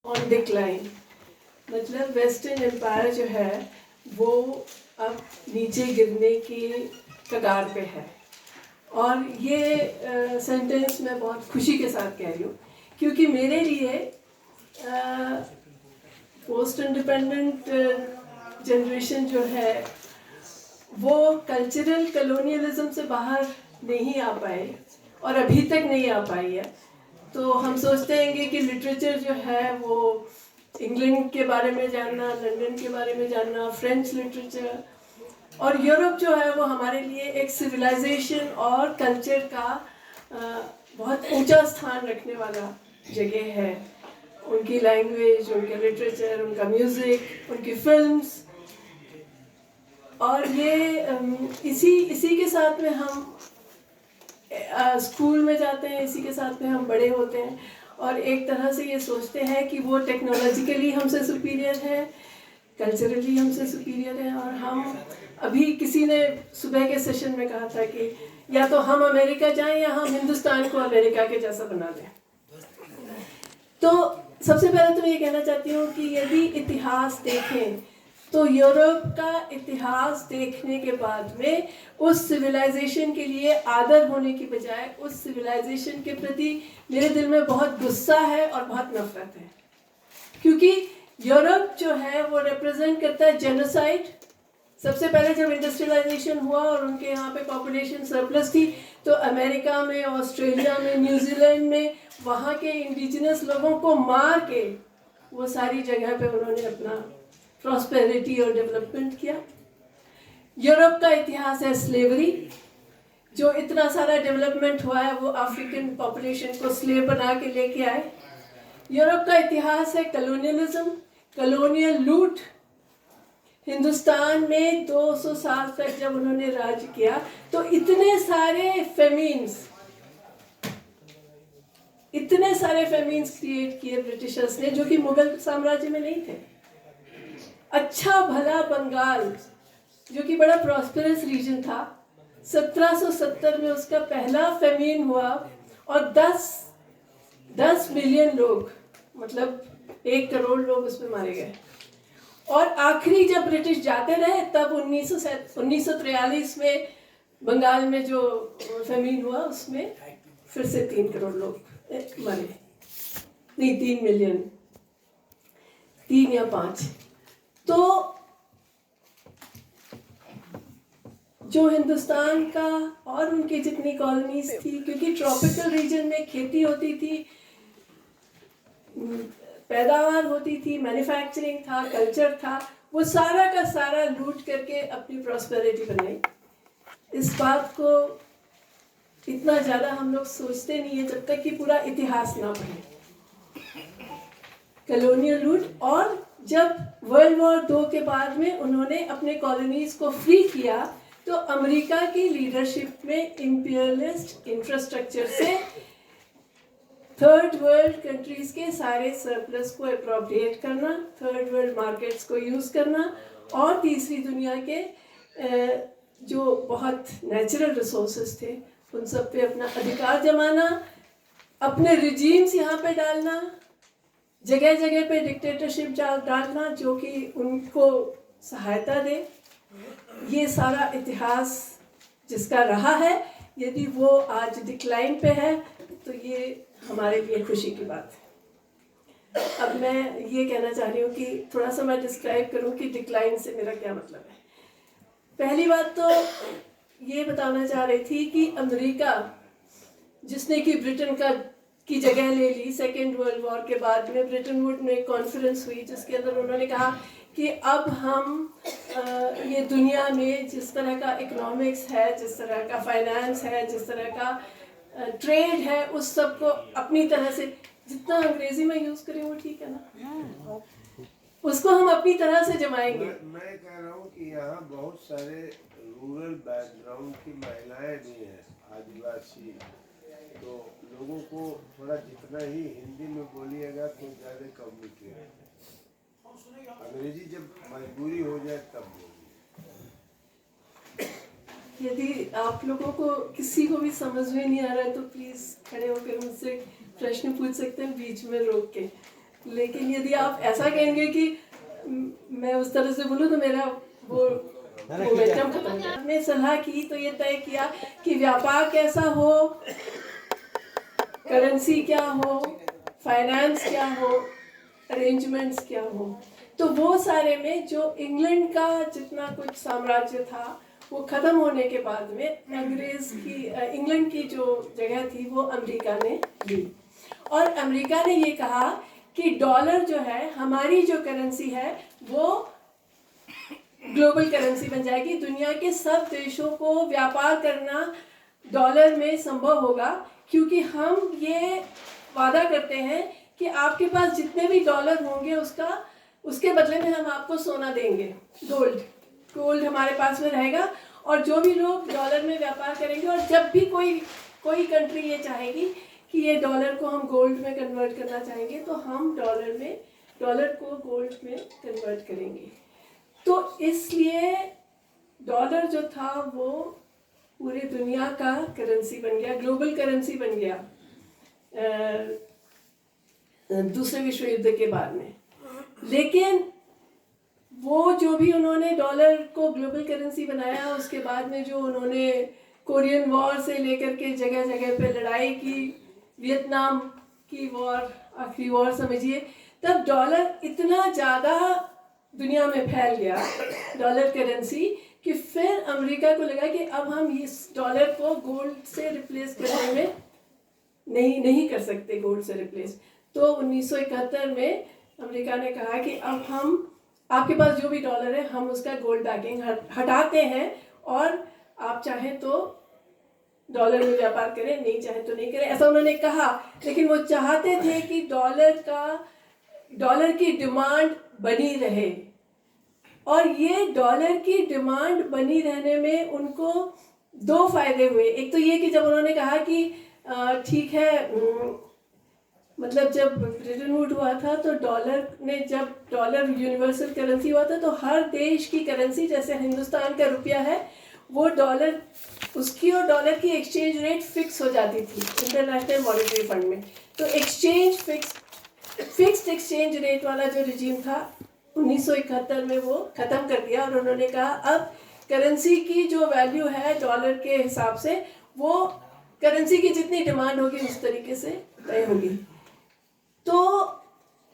On decline, मतलब western empire जो है वो अब नीचे गिरने की कगार पे है। और ये सेंटेंस मैं बहुत खुशी के साथ कह रही हूँ, क्योंकि मेरे लिए पोस्ट इंडिपेंडेंट जनरेशन जो है वो कल्चरल कलोनियलिज्म से बाहर नहीं आ पाए और अभी तक नहीं आ पाई है। तो हम सोचते हैं कि लिटरेचर जो है वो इंग्लैंड के बारे में जानना, लंदन के बारे में जानना, फ्रेंच लिटरेचर, और यूरोप जो है वो हमारे लिए एक सिविलाइजेशन और कल्चर का बहुत ऊंचा स्थान रखने वाला जगह है। उनकी लैंग्वेज, उनके लिटरेचर, उनका म्यूज़िक, उनकी फिल्म्स, और ये इसी के साथ में हम स्कूल में जाते हैं, इसी के साथ में हम बड़े होते हैं और एक तरह से ये सोचते हैं कि वो टेक्नोलॉजिकली हमसे सुपीरियर है, कल्चरली हमसे सुपीरियर है। और हम अभी किसी ने सुबह के सेशन में कहा था कि या तो हम अमेरिका जाएं या हम हिंदुस्तान को अमेरिका के जैसा बना दें। तो सबसे पहले तो मैं ये कहना चाहती हूँ कि यदि इतिहास देखें तो यूरोप का इतिहास देखने के बाद में उस सिविलाइजेशन के लिए आदर होने की बजाय उस सिविलाइजेशन के प्रति मेरे दिल में बहुत गुस्सा है और बहुत नफरत है, क्योंकि यूरोप जो है वो रिप्रेजेंट करता है जेनोसाइड। सबसे पहले जब इंडस्ट्रियलाइजेशन हुआ और उनके यहाँ पे पॉपुलेशन सरप्लस थी, तो अमेरिका में, ऑस्ट्रेलिया में, न्यूजीलैंड में वहाँ के इंडिजिनस लोगों को मार के वो सारी जगह पे उन्होंने अपना प्रॉस्पेरिटी और डेवलपमेंट किया। यूरोप का इतिहास है स्लेवरी, जो इतना सारा डेवलपमेंट हुआ है वो अफ्रीकन पॉपुलेशन को स्लेव बना के लेके आए। यूरोप का इतिहास है कलोनियलिज्म, कलोनियल लूट। हिंदुस्तान में 200 साल तक जब उन्होंने राज किया तो इतने सारे फेमीन्स क्रिएट किए ब्रिटिशर्स ने, जो कि मुगल साम्राज्य में नहीं थे। अच्छा भला बंगाल, जो कि बड़ा प्रॉस्पेरस रीजन था, 1770 में उसका पहला फेमीन हुआ और 10 मिलियन लोग, मतलब 1 करोड़ लोग उसमें मारे गए। और आखिरी जब ब्रिटिश जाते रहे तब 1943 में बंगाल में जो फेमीन हुआ उसमें फिर से 3 करोड़ लोग मरे, नहीं 3 मिलियन, 3 या 5। तो जो हिंदुस्तान का और उनकी जितनी कॉलोनीज थी, क्योंकि ट्रॉपिकल रीजन में खेती होती थी, पैदावार होती थी, मैन्युफैक्चरिंग था, कल्चर था, वो सारा का सारा लूट करके अपनी प्रॉस्पेरिटी बनाई। इस बात को इतना ज़्यादा हम लोग सोचते नहीं है जब तक कि पूरा इतिहास ना पढ़े। कॉलोनियल लूट, और जब वर्ल्ड वॉर 2 के बाद में उन्होंने अपने कॉलोनीज को फ्री किया तो अमेरिका की लीडरशिप में इंपीरियलिस्ट इंफ्रास्ट्रक्चर से थर्ड वर्ल्ड कंट्रीज के सारे सरप्लस को अप्रोप्रिएट करना, थर्ड वर्ल्ड मार्केट्स को यूज़ करना, और तीसरी दुनिया के जो बहुत नेचुरल रिसोर्सेज थे उन सब पे अपना अधिकार जमाना, अपने रिजीम्स यहाँ पे डालना, जगह जगह पे डिक्टेटरशिप डालना जो कि उनको सहायता दे। ये सारा इतिहास जिसका रहा है, यदि वो आज डिक्लाइन पे है तो ये हमारे लिए खुशी की बात है। अब मैं ये कहना चाह रही हूँ कि थोड़ा सा मैं डिस्क्राइब करूँ कि डिक्लाइन से मेरा क्या मतलब है। पहली बात तो ये बताना चाह रही थी कि अमेरिका, जिसने कि ब्रिटेन की जगह ले ली सेकेंड वर्ल्ड वॉर के बाद में, ब्रिटेन वुड में एक कॉन्फ्रेंस हुई जिसके अंदर उन्होंने कहा कि अब हम ये दुनिया में जिस तरह का इकोनॉमिक्स है, जिस तरह का फाइनेंस है, जिस तरह का ट्रेड है, उस सब को अपनी तरह से, जितना अंग्रेजी में यूज करें वो ठीक है ना, उसको हम अपनी तरह से जमाएंगे। मैं कह रहा हूँ कि यहाँ बहुत सारे रूरल बैकग्राउंड की महिलाएं भी हैं, आदिवासी, तो लोगों को थोड़ा जितना ही हिंदी में बोलिएगा तो ज़्यादा कम्युनिकेट, अंग्रेजी जब मजबूरी हो जाए तब बोलिए। यदि आप लोगों को किसी को भी समझ में नहीं आ रहा है तो प्लीज़ खड़े होकर मुझसे प्रश्न पूछ सकते हैं बीच में रोक के, लेकिन यदि आप ऐसा कहेंगे कि मैं उस तरह से बोलूँ तो मेरा वो मोमेंटम खत्म हो जाएगा। हमने सलाह की तो ये तय किया कि व्यापार कैसा हो, करेंसी क्या हो, फाइनेंस क्या हो, अरेंजमेंट्स क्या हो। तो वो सारे में जो इंग्लैंड का जितना कुछ साम्राज्य था वो खत्म होने के बाद में इंग्लैंड की जो जगह थी वो अमेरिका ने ली। और अमेरिका ने ये कहा कि डॉलर जो है, हमारी जो करेंसी है, वो ग्लोबल करेंसी बन जाएगी। दुनिया के सब देशों को व्यापार करना डॉलर में संभव होगा, क्योंकि हम ये वादा करते हैं कि आपके पास जितने भी डॉलर होंगे उसके बदले में हम आपको सोना देंगे, गोल्ड हमारे पास में रहेगा। और जो भी लोग डॉलर में व्यापार करेंगे, और जब भी कोई कंट्री ये चाहेगी कि ये डॉलर को हम गोल्ड में कन्वर्ट करना चाहेंगे, तो हम डॉलर को गोल्ड में कन्वर्ट करेंगे। तो इसलिए डॉलर जो था वो पूरी दुनिया का करेंसी बन गया, ग्लोबल करेंसी बन गया दूसरे विश्व युद्ध के बाद में। लेकिन वो जो भी उन्होंने डॉलर को ग्लोबल करेंसी बनाया, उसके बाद में जो उन्होंने कोरियन वॉर से लेकर के जगह जगह पे लड़ाई की, वियतनाम की वॉर, आखिरी वॉर समझिए, तब डॉलर इतना ज़्यादा दुनिया में फैल गया, डॉलर करेंसी, कि फिर अमेरिका को लगा कि अब हम इस डॉलर को गोल्ड से रिप्लेस करने में नहीं कर सकते, गोल्ड से रिप्लेस। तो 1971 में अमेरिका ने कहा कि अब हम, आपके पास जो भी डॉलर है, हम उसका गोल्ड बैकिंग हटाते हैं, और आप चाहें तो डॉलर में व्यापार करें, नहीं चाहे तो नहीं करें, ऐसा उन्होंने कहा। लेकिन वो चाहते थे कि डॉलर की डिमांड बनी रहे, और ये डॉलर की डिमांड बनी रहने में उनको दो फायदे हुए। एक तो ये कि जब उन्होंने कहा कि ठीक है, मतलब जब ब्रिटेन वुड हुआ था, तो जब डॉलर यूनिवर्सल करेंसी हुआ था, तो हर देश की करेंसी, जैसे हिंदुस्तान का रुपया है, वो डॉलर, उसकी और डॉलर की एक्सचेंज रेट फिक्स हो जाती थी इंटरनेशनल मॉनेटरी फंड में। तो फिक्स्ड एक्सचेंज रेट वाला जो रिजीम था 1971 में वो ख़त्म कर दिया, और उन्होंने कहा अब करेंसी की जो वैल्यू है डॉलर के हिसाब से, वो करेंसी की जितनी डिमांड होगी उस तरीके से तय होगी। तो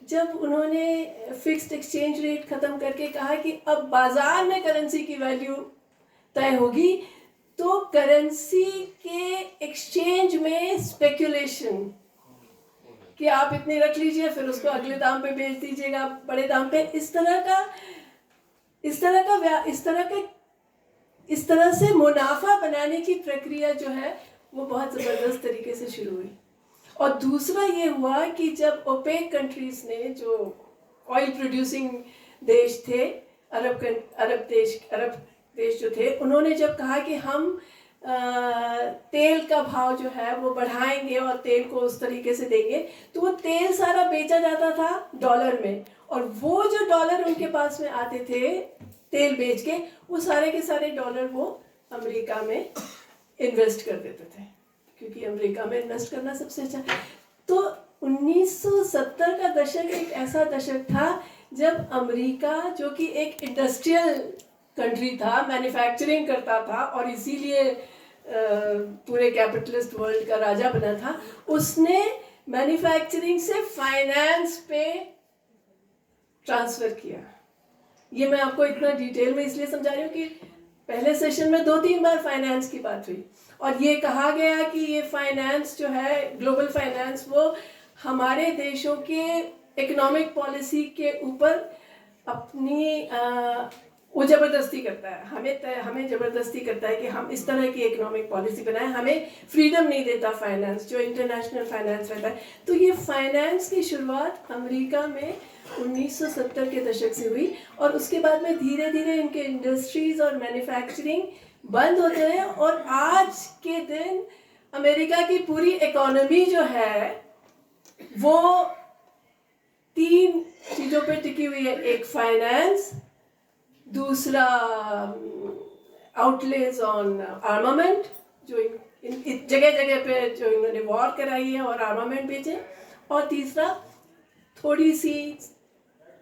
जब उन्होंने फिक्स्ड एक्सचेंज रेट ख़त्म करके कहा कि अब बाज़ार में करेंसी की वैल्यू तय होगी, तो करेंसी के एक्सचेंज में स्पेकुलेशन, कि आप इतने रख लीजिए, फिर उसको अगले दाम पे बेच दीजिएगा बड़े दाम पे, इस तरह से मुनाफा बनाने की प्रक्रिया जो है वो बहुत ज़बरदस्त तरीके से शुरू हुई। और दूसरा ये हुआ कि जब ओपेक कंट्रीज ने, जो ऑयल प्रोड्यूसिंग देश थे, अरब देश जो थे, उन्होंने जब कहा कि हम तेल का भाव जो है वो बढ़ाएंगे और तेल को उस तरीके से देंगे, तो वो तेल सारा बेचा जाता था डॉलर में, और वो जो डॉलर उनके पास में आते थे तेल बेच के, वो सारे के सारे डॉलर वो अमेरिका में इन्वेस्ट कर देते थे, क्योंकि अमेरिका में इन्वेस्ट करना सबसे अच्छा। तो 1970 का दशक एक ऐसा दशक था जब अमेरिका, जो कि एक इंडस्ट्रियल कंट्री था, मैन्युफैक्चरिंग करता था, और इसीलिए पूरे कैपिटलिस्ट वर्ल्ड का राजा बना था, उसने मैन्युफैक्चरिंग से फाइनेंस पे ट्रांसफ़र किया। ये मैं आपको इतना डिटेल में इसलिए समझा रही हूँ कि पहले सेशन में 2-3 बार फाइनेंस की बात हुई, और ये कहा गया कि ये फाइनेंस जो है, ग्लोबल फाइनेंस, वो हमारे देशों के इकोनॉमिक पॉलिसी के ऊपर अपनी वो ज़बरदस्ती करता है, हमें ज़बरदस्ती करता है कि हम इस तरह की इकोनॉमिक पॉलिसी बनाएं, हमें फ्रीडम नहीं देता फाइनेंस, जो इंटरनेशनल फाइनेंस रहता है। तो ये फाइनेंस की शुरुआत अमेरिका में 1970 के दशक से हुई, और उसके बाद में धीरे धीरे इनके इंडस्ट्रीज और मैन्युफैक्चरिंग बंद होते रहे, और आज के दिन अमेरिका की पूरी इकोनॉमी जो है वो 3 चीज़ों पे टिकी हुई है। एक फाइनेंस, दूसरा आउटलेज ऑन आर्मामेंट, जो जगह जगह पे जो इन्होंने वॉर कराई है और आर्मामेंट बेचे, और तीसरा थोड़ी सी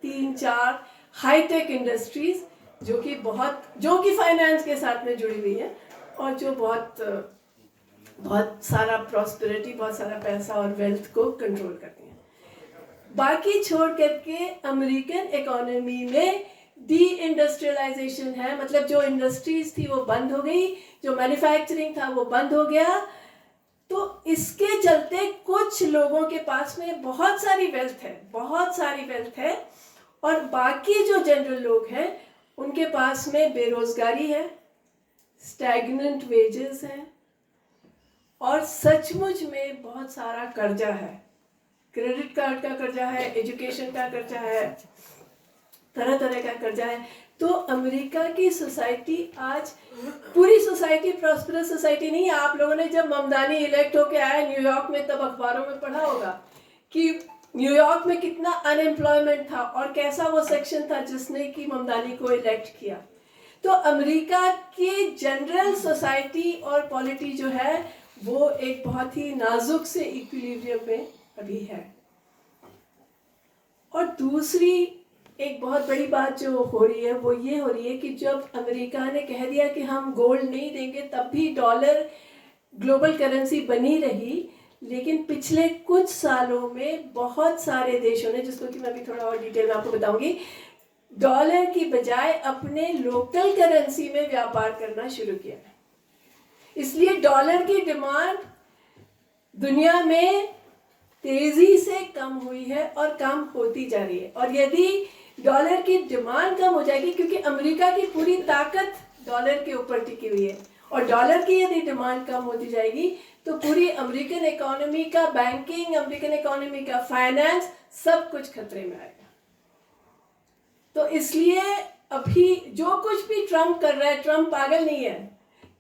3-4 हाईटेक इंडस्ट्रीज जो कि फाइनेंस के साथ में जुड़ी हुई है और जो बहुत सारा प्रॉस्पेरिटी, बहुत सारा पैसा और वेल्थ को कंट्रोल करती हैं। बाकी छोड़ करके अमेरिकन इकोनॉमी में डी इंडस्ट्रियलाइजेशन है, मतलब जो इंडस्ट्रीज थी वो बंद हो गई, जो मैन्युफैक्चरिंग था वो बंद हो गया। तो इसके चलते कुछ लोगों के पास में बहुत सारी वेल्थ है और बाकी जो जनरल लोग हैं उनके पास में बेरोजगारी है, स्टैग्नेंट वेजेस हैं और सचमुच में बहुत सारा कर्जा है। क्रेडिट कार्ड का कर्जा है, एजुकेशन का कर्जा है, तरह तरह का कर्जा है। तो अमेरिका की सोसाइटी आज पूरी सोसाइटी प्रॉस्परस सोसाइटी नहीं है। आप लोगों ने जब ममदानी इलेक्ट होके आया न्यूयॉर्क में तब अखबारों में पढ़ा होगा कि न्यूयॉर्क में कितना अनएम्प्लॉयमेंट था और कैसा वो सेक्शन था जिसने कि ममदानी को इलेक्ट किया। तो अमेरिका की जनरल सोसाइटी और पॉलिटी जो है वो एक बहुत ही नाजुक से इक्विलिब्रियम में अभी है। और दूसरी एक बहुत बड़ी बात जो हो रही है वो ये हो रही है कि जब अमेरिका ने कह दिया कि हम गोल्ड नहीं देंगे तब भी डॉलर ग्लोबल करेंसी बनी रही, लेकिन पिछले कुछ सालों में बहुत सारे देशों ने, जिसको कि मैं भी थोड़ा और डिटेल में आपको बताऊंगी, डॉलर की बजाय अपने लोकल करेंसी में व्यापार करना शुरू किया। इसलिए डॉलर की डिमांड दुनिया में तेजी से कम हुई है और कम होती जा रही है। और यदि डॉलर की डिमांड कम हो जाएगी, क्योंकि अमेरिका की पूरी ताकत डॉलर के ऊपर टिकी हुई है, और डॉलर की यदि डिमांड कम होती जाएगी तो पूरी अमेरिकन इकोनॉमी का बैंकिंग, अमेरिकन इकोनॉमी का फाइनेंस, सब कुछ खतरे में आएगा। तो इसलिए अभी जो कुछ भी ट्रम्प कर रहा है, ट्रम्प पागल नहीं है।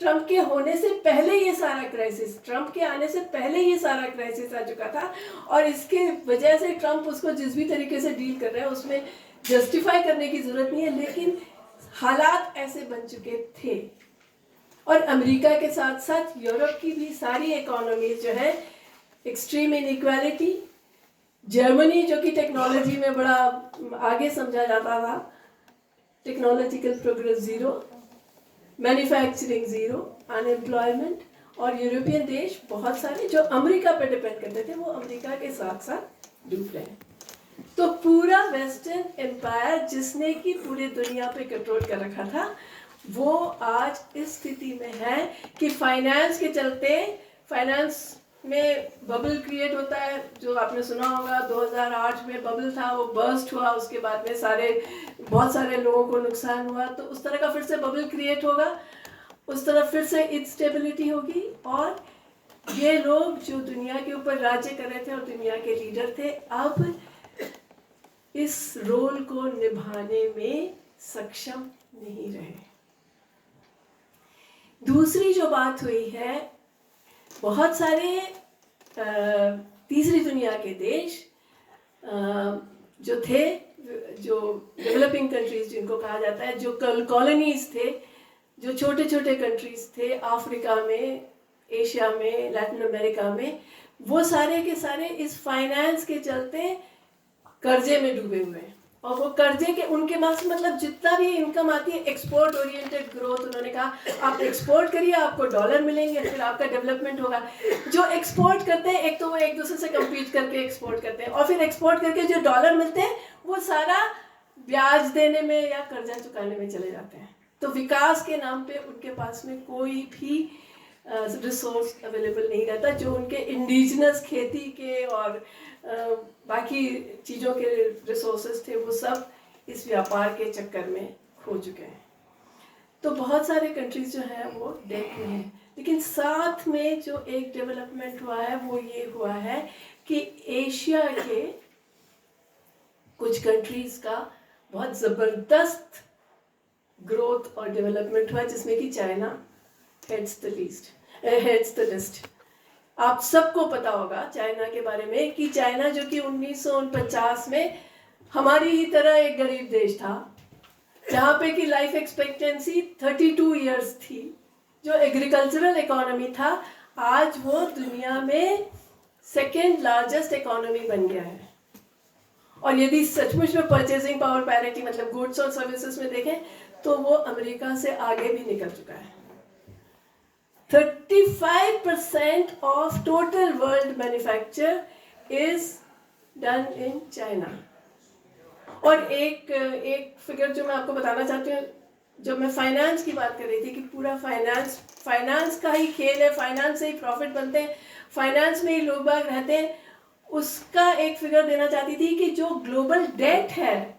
ट्रम्प के होने से पहले ये सारा क्राइसिस, ट्रम्प के आने से पहले ये सारा क्राइसिस आ चुका था और इसके वजह से ट्रम्प उसको जिस भी तरीके से डील कर रहा है उसमें जस्टिफाई करने की जरूरत नहीं है, लेकिन हालात ऐसे बन चुके थे। और अमेरिका के साथ साथ यूरोप की भी सारी इकोनॉमीज जो है, एक्सट्रीम इनइक्वालिटी, जर्मनी जो कि टेक्नोलॉजी में बड़ा आगे समझा जाता था, technological progress zero, manufacturing zero, unemployment, और यूरोपियन देश बहुत सारे जो अमेरिका पर डिपेंड करते थे वो अमेरिका के साथ साथ डूब रहे हैं। तो पूरा वेस्टर्न एम्पायर जिसने कि पूरी दुनिया पे कंट्रोल कर रखा था वो आज इस स्थिति में है कि फाइनेंस के चलते, फाइनेंस में बबल क्रिएट होता है, जो आपने सुना होगा 2008 में बबल था, वो बर्स्ट हुआ, उसके बाद में बहुत सारे लोगों को नुकसान हुआ। तो उस तरह का फिर से बबल क्रिएट होगा, उस तरफ फिर से इंस्टेबिलिटी होगी और ये लोग जो दुनिया के ऊपर राज्य कर रहे थे और दुनिया के लीडर थे, अब इस रोल को निभाने में सक्षम नहीं रहे। दूसरी जो बात हुई है, बहुत सारे तीसरी दुनिया के देश जो थे, जो डेवलपिंग कंट्रीज जिनको कहा जाता है, जो कॉलोनीज थे, जो छोटे छोटे कंट्रीज थे अफ्रीका में, एशिया में, लैटिन अमेरिका में, वो सारे के सारे इस फाइनेंस के चलते कर्जे में डूबे हुए हैं। और वो कर्जे के उनके पास मतलब जितना भी इनकम आती है, एक्सपोर्ट ओरिएंटेड ग्रोथ, उन्होंने कहा आप एक्सपोर्ट करिए, आपको डॉलर मिलेंगे, फिर आपका डेवलपमेंट होगा। जो एक्सपोर्ट करते हैं, एक तो वो एक दूसरे से कम्पीट करके एक्सपोर्ट करते हैं और फिर एक्सपोर्ट करके जो डॉलर मिलते हैं वो सारा ब्याज देने में या कर्जा चुकाने में चले जाते हैं। तो विकास के नाम पे उनके पास में कोई भी रिसोर्स अवेलेबल नहीं रहता, जो उनके इंडिजिनस खेती के और बाकी चीज़ों के रिसोर्सेज थे वो सब इस व्यापार के चक्कर में खो चुके हैं। तो बहुत सारे कंट्रीज जो हैं वो डेट में हैं, लेकिन साथ में जो एक डेवलपमेंट हुआ है वो ये हुआ है कि एशिया के कुछ कंट्रीज का बहुत ज़बरदस्त ग्रोथ और डेवलपमेंट हुआ, जिसमें कि चाइना हेड्स द लिस्ट। आप सबको पता होगा चाइना के बारे में कि चाइना जो कि 1949 में हमारी ही तरह एक गरीब देश था, जहाँ पे कि लाइफ एक्सपेक्टेंसी 32 इयर्स थी, जो एग्रीकल्चरल इकोनॉमी था, आज वो दुनिया में सेकेंड लार्जेस्ट इकोनॉमी बन गया है। और यदि सचमुच में परचेसिंग पावर पैरिटी मतलब गुड्स और सर्विसेज में देखें तो वो अमेरिका से आगे भी निकल चुका है। 35% of total world manufacture is done in China। और एक फिगर जो मैं आपको बताना चाहती हूँ, जब मैं फाइनेंस की बात कर रही थी कि पूरा फाइनेंस का ही खेल है, फाइनेंस से ही प्रॉफिट बनते हैं, फाइनेंस में ही लोग बाग रहते हैं, उसका एक फिगर देना चाहती थी कि जो ग्लोबल डेट है,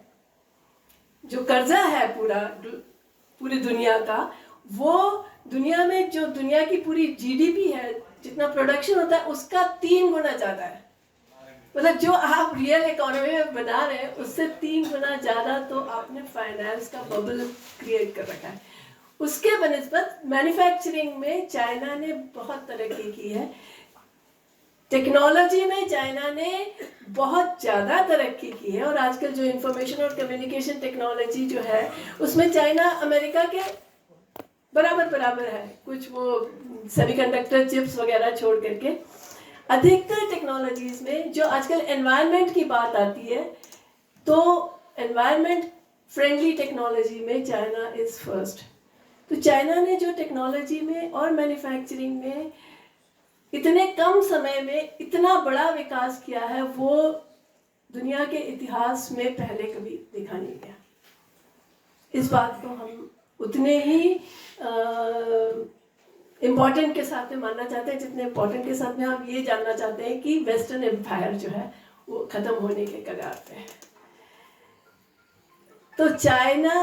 जो कर्जा है पूरी दुनिया का, वो दुनिया में जो दुनिया की पूरी जीडीपी है, जितना प्रोडक्शन होता है उसका 3 गुना ज़्यादा है। मतलब जो आप रियल इकोनॉमी में बना रहे हैं उससे 3 गुना ज़्यादा तो आपने फाइनेंस का बबल क्रिएट कर रखा है। उसके बनिस्बत मैन्युफैक्चरिंग में चाइना ने बहुत तरक्की की है, टेक्नोलॉजी में चाइना ने बहुत ज़्यादा तरक्की की है, और आजकल जो इंफॉर्मेशन और कम्युनिकेशन टेक्नोलॉजी जो है उसमें चाइना अमेरिका के बराबर है। कुछ वो सेमीकंडक्टर चिप्स वगैरह छोड़ करके अधिकतर टेक्नोलॉजीज में जो आजकल एनवायरनमेंट की बात आती है तो एनवायरनमेंट फ्रेंडली टेक्नोलॉजी में चाइना इज़ फर्स्ट। तो चाइना ने जो टेक्नोलॉजी में और मैन्युफैक्चरिंग में इतने कम समय में इतना बड़ा विकास किया है, वो दुनिया के इतिहास में पहले कभी देखा नहीं गया। इस बात को हम उतने ही इम्पॉर्टेंट के साथ में मानना चाहते हैं जितने इम्पॉर्टेंट के साथ में हम ये जानना चाहते हैं कि वेस्टर्न एम्पायर जो है वो ख़त्म होने के कगार पे है। तो चाइना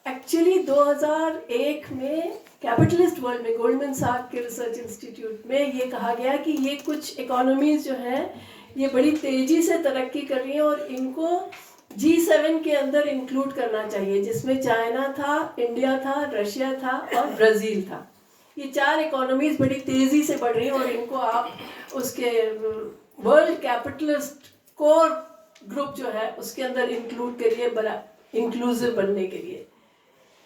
एक्चुअली 2001 में कैपिटलिस्ट वर्ल्ड में गोल्डमैन सैक्स के रिसर्च इंस्टीट्यूट में ये कहा गया कि ये कुछ इकोनॉमीज जो हैं ये बड़ी तेज़ी से तरक्की कर रही हैं और इनको G7 के अंदर इंक्लूड करना चाहिए, जिसमें चाइना था, इंडिया था, रशिया था और ब्राज़ील था। ये 4 इकोनॉमीज बड़ी तेज़ी से बढ़ रही हैं और इनको आप उसके वर्ल्ड कैपिटलिस्ट कोर ग्रुप जो है उसके अंदर इंक्लूड करिए, बड़ा इंक्लूसिव बनने के लिए।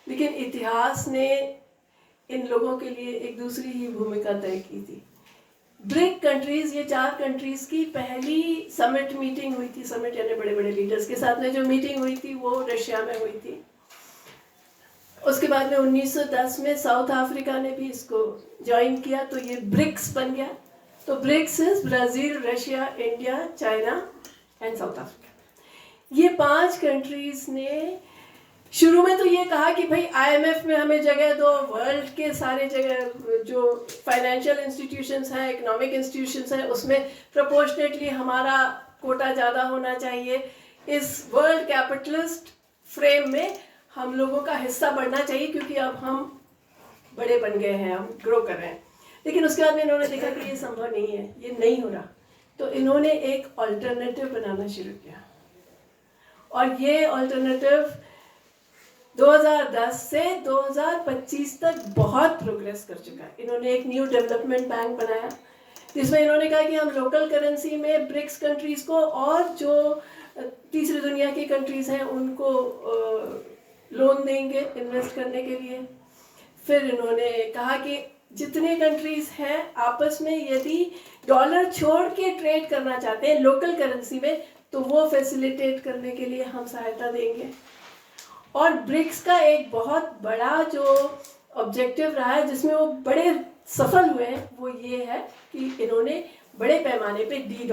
लेकिन इतिहास ने इन लोगों के लिए एक दूसरी ही भूमिका तय की थी। ब्रिक कंट्रीज, ये 4 कंट्रीज की पहली समिट मीटिंग हुई थी, समिट यानी बड़े बड़े लीडर्स के साथ में जो मीटिंग हुई थी वो रशिया में हुई थी। उसके बाद में 1910 में साउथ अफ्रीका ने भी इसको ज्वाइन किया तो ये ब्रिक्स बन गया। तो BRICS is Brazil, Russia, India, China and South Africa. ये 5 कंट्रीज ने शुरू में तो ये कहा कि भाई IMF में हमें जगह दो, वर्ल्ड के सारे जगह जो फाइनेंशियल इंस्टीट्यूशंस हैं, इकोनॉमिक इंस्टीट्यूशंस हैं, उसमें प्रोपोर्शनेटली हमारा कोटा ज़्यादा होना चाहिए, इस वर्ल्ड कैपिटलिस्ट फ्रेम में हम लोगों का हिस्सा बढ़ना चाहिए क्योंकि अब हम बड़े बन गए हैं, हम ग्रो कर रहे हैं। लेकिन उसके बाद में इन्होंने देखा कि ये संभव नहीं है, ये नहीं हो रहा, तो इन्होंने एक अल्टरनेटिव बनाना शुरू किया। और ये अल्टरनेटिव 2010 से 2025 तक बहुत प्रोग्रेस कर चुका है। इन्होंने एक न्यू डेवलपमेंट बैंक बनाया जिसमें इन्होंने कहा कि हम लोकल करेंसी में ब्रिक्स कंट्रीज़ को और जो तीसरी दुनिया की कंट्रीज़ हैं उनको लोन देंगे इन्वेस्ट करने के लिए। फिर इन्होंने कहा कि जितने कंट्रीज़ हैं आपस में यदि डॉलर छोड़ के ट्रेड करना चाहते हैं लोकल करेंसी में तो वो फैसिलिटेट करने के लिए हम सहायता देंगे। और ब्रिक्स का एक बहुत बड़ा जो ऑब्जेक्टिव रहा है जिसमें वो बड़े सफल हुए हैं वो ये है कि इन्होंने बड़े पैमाने पे $D